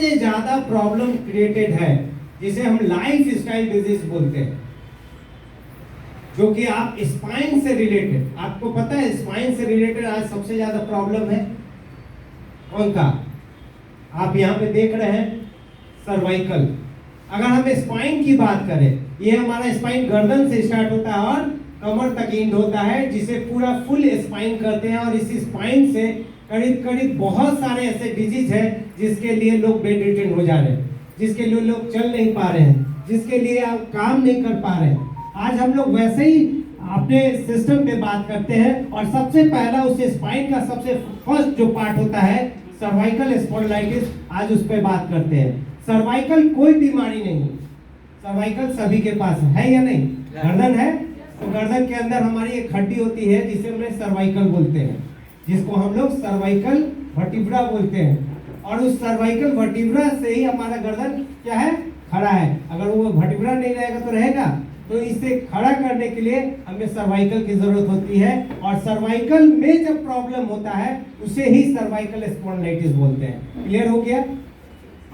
सबसे ज्यादा problem created है, जिसे हम लाइफ स्टाइल डिजीज बोलते हैं, जो कि आप स्पाइन से रिलेटेड, आपको पता है स्पाइन से रिलेटेड आज सबसे ज्यादा प्रॉब्लम है कौन सा? आप यहाँ पे देख रहे हैं सर्वाइकल। अगर हम स्पाइन की बात करें, ये हमारा स्पाइन गर्दन से स्टार्ट होता है और कमर तक एंड होता है, जिसे पूरा फुल स्पाइन करते हैं। और इस स्पाइन से करीब करीब बहुत सारे ऐसे डिजीज है जिसके लिए लोग बेड रिटर्न हो जा रहे हैं, जिसके लिए लोग चल नहीं पा रहे हैं, जिसके लिए आप काम नहीं कर पा रहे हैं। आज हम लोग वैसे ही अपने सिस्टम पे बात करते हैं, और सबसे पहला उस स्पाइन का सबसे फर्स्ट जो पार्ट होता है सर्वाइकल स्पॉन्डिलाइटिस, आज उस पर बात करते हैं। सर्वाइकल कोई बीमारी नहीं, सर्वाइकल सभी के पास है या नहीं? गर्दन है तो गर्दन के अंदर हमारी एक हड्डी होती है जिसे हम सर्वाइकल बोलते हैं, जिसको हम लोग सर्वाइकल वर्टिब्रा बोलते हैं। और उस सर्वाइकल वर्टिब्रा से ही हमारा गर्दन क्या है? खड़ा है। अगर वो वर्टिब्रा नहीं रहेगा तो रहेगा, तो इसे खड़ा करने के लिए हमें सर्वाइकल की जरूरत होती है। और सर्वाइकल में जब प्रॉब्लम होता है उसे ही सर्वाइकल स्पॉन्डिलाइटिस बोलते हैं। क्लियर हो गया?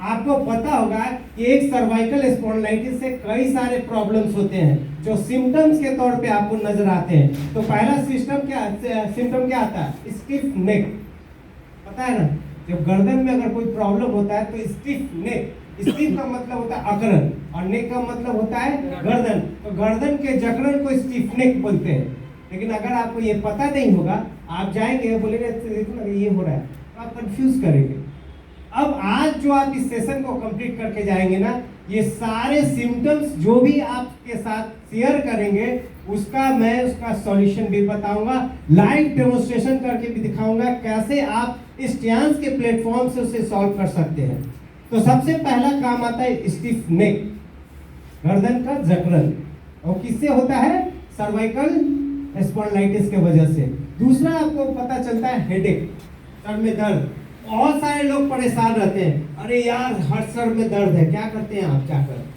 आपको पता होगा कि एक सर्वाइकल स्पॉन्डिलाइटिस से कई सारे प्रॉब्लम्स होते हैं जो सिम्टम्स के तौर पे आपको नजर आते हैं। तो पहला सिम्टम क्या आता है? स्टिफ नेक। पता है ना, जब गर्दन में अगर कोई प्रॉब्लम होता है तो स्टिफ नेक, स्टिफ का मतलब होता है अकड़न और नेक का मतलब होता है गर्दन। तो गर्दन के जकड़न को स्टिफ नेक बोलते हैं। लेकिन अगर आपको ये पता नहीं होगा, आप जाएंगे बोलेंगे देखो ना ये हो रहा है, तो आप कंफ्यूज करेंगे। अब आज जो आप इस सेशन को कंप्लीट करके जाएंगे ना, ये सारे सिम्टम्स जो भी आपके साथ शेयर करेंगे मैं उसका सॉल्यूशन भी बताऊंगा, लाइव डेमोन्स्ट्रेशन करके भी दिखाऊंगा कैसे आप इस टियान्स के प्लेटफॉर्म से उसे सॉल्व कर सकते हैं। तो सबसे पहला काम आता है स्टिफ नेक, गर्दन का जकड़न। और किससे होता है? सर्वाइकल स्पॉन्डिलाइटिस के वजह से। दूसरा आपको पता चलता है हेडेक, सर में दर्द। बहुत सारे लोग परेशान रहते हैं, अरे यार हर सर में दर्द है। क्या करते हैं आप? जाकर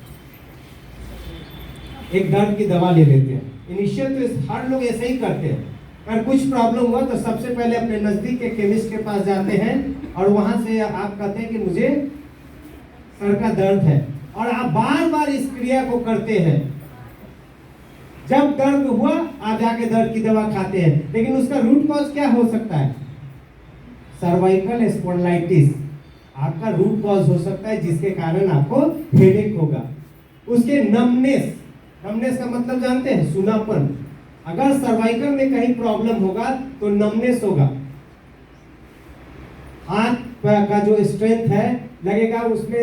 एक दर्द की दवा ले लेते हैं। इनिशियल तो हर लोग ऐसे ही करते हैं। अगर कुछ प्रॉब्लम हुआ तो सबसे पहले अपने नजदीक के केमिस्ट के पास जाते हैं और वहां से आप कहते हैं कि मुझे सर का दर्द है, और आप बार बार इस क्रिया को करते हैं। जब दर्द हुआ आप जाके दर्द की दवा खाते हैं, लेकिन उसका रूट कॉज क्या हो सकता है? सर्वाइकल स्पॉन्डिलाइटिस आपका रूट कॉज हो सकता है, जिसके कारण आपको हेडेक होगा। उसके नमनेस का मतलब जानते हैं? सूनापन। अगर सर्वाइकल में कहीं प्रॉब्लम होगा तो नमनेस होगा, हाथ का जो स्ट्रेंथ है लगेगा उसमें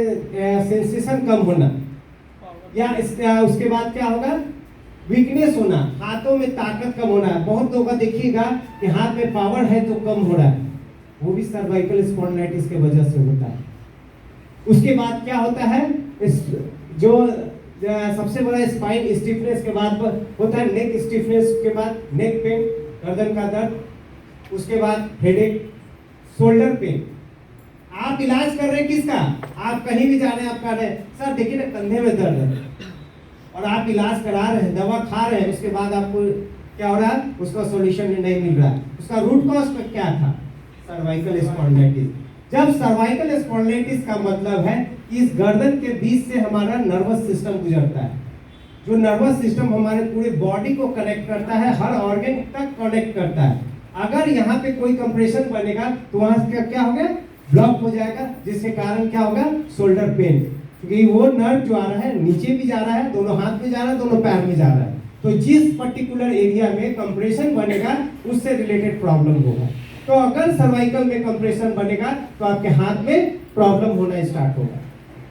सेंसेशन कम होना, या उसके बाद क्या होगा? वीकनेस होना, हाथों में ताकत कम होना। बहुत लोगों का देखिएगा कि हाथ में पावर है तो कम हो रहा है, वो भी सर्वाइकल स्पॉन्डिलाइटिस के वजह से होता है। उसके बाद क्या होता है? जो सबसे बड़ा स्पाइन स्टिफनेस के बाद होता है नेक स्टिफनेस, के बाद नेक पेन, गर्दन का दर्द, उसके बाद हेडेक, शोल्डर पेन। आप इलाज कर रहे हैं किसका? आप कहीं भी जा रहे हैं, आप कह रहे हैं सर देखिए ना कंधे में दर्द है, और आप इलाज करा रहे हैं, दवा खा रहे हैं, उसके बाद आपको क्या हो रहा है? उसका सॉल्यूशन नहीं मिल रहा है। उसका रूट कॉज क्या था? Cervical spondylitis. जब सर्वाइकल स्पॉन्डिलाइटिस का मतलब है इस गर्दन के बीच से हमारा नर्वस सिस्टम गुजरता है, जो नर्वस सिस्टम हमारे पूरे बॉडी को कनेक्ट करता है, हर ऑर्गन तक कनेक्ट करता है। अगर यहाँ पे कोई कंप्रेशन बनेगा तो वहां से क्या होगा? ब्लॉक हो जाएगा, जिसके कारण क्या होगा? Shoulder pain. क्योंकि वो नर्व जो आ रहा है नीचे भी जा रहा है, दोनों हाथ में जा रहा है, दोनों पैर में जा रहा है। तो जिस पर्टिकुलर एरिया में कंप्रेशन बनेगा उससे रिलेटेड प्रॉब्लम होगा। तो अगर सर्वाइकल में कंप्रेशन बनेगा तो आपके हाथ में प्रॉब्लम होना स्टार्ट होगा।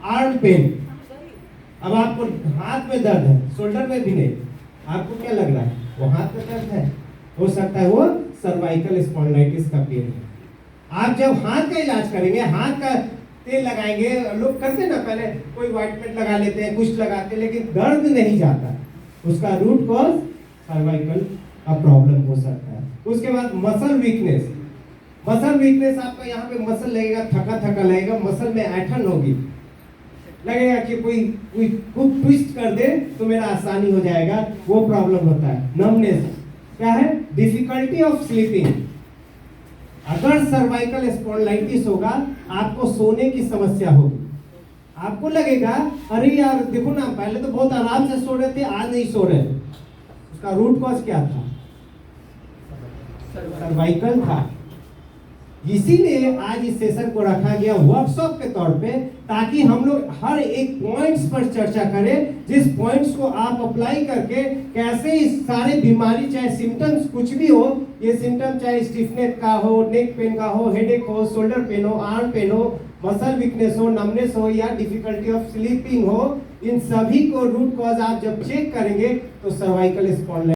आर्म पेन, अब आपको हाथ में दर्द है, शोल्डर में भी नहीं, आपको क्या लग रहा है? वो हाथ में दर्द है, हो सकता है वो सर्वाइकल स्पॉन्डिलाइटिस का पेन है। आप जब हाथ का इलाज करेंगे, हाथ का तेल लगाएंगे, लोग करते ना पहले कोई ऑइंटमेंट लगा लेते हैं, कुछ लगाते हैं, लेकिन दर्द नहीं जाता, उसका रूट कॉज सर्वाइकल का प्रॉब्लम हो सकता है। उसके बाद मसल वीकनेस, आपका यहाँ पे मसल लगेगा, थका लगेगा, मसल में ऐठन होगी, लगेगा कि कोई खूब ट्विस्ट कर दे तो मेरा आसानी हो जाएगा, वो प्रॉब्लम होता है। नमनेस क्या है? Difficulty of sleeping. अगर सर्वाइकल स्पॉन्डिलाइटिस होगा, आपको सोने की समस्या होगी। आपको लगेगा अरे यार देखो ना, पहले तो बहुत आराम से सो रहे थे, आज नहीं सो रहे। उसका रूट कॉज क्या था? सर्वाइकल था। इसीलिए आज इस सेशन को रखा गया वर्कशॉप के तौर पे, ताकि हम लोग हर एक पॉइंट्स पर चर्चा करें, जिस पॉइंट्स को आप अप्लाई करके कैसे इस सारे बीमारी, चाहे सिम्टम्स कुछ भी हो, ये सिम्टम चाहे स्टिफनेस का हो, नेक पेन का हो, हेडेक हो, शोल्डर पेन हो, आर्म पेन हो, मसल वीकनेस हो, नमनेस हो या डिफिकल्टी ऑफ स्लीपिंग हो, इन सभी को रूट कॉज आप जब चेक करेंगे तो सर्वाइकल स्पॉन्डिलाइटिस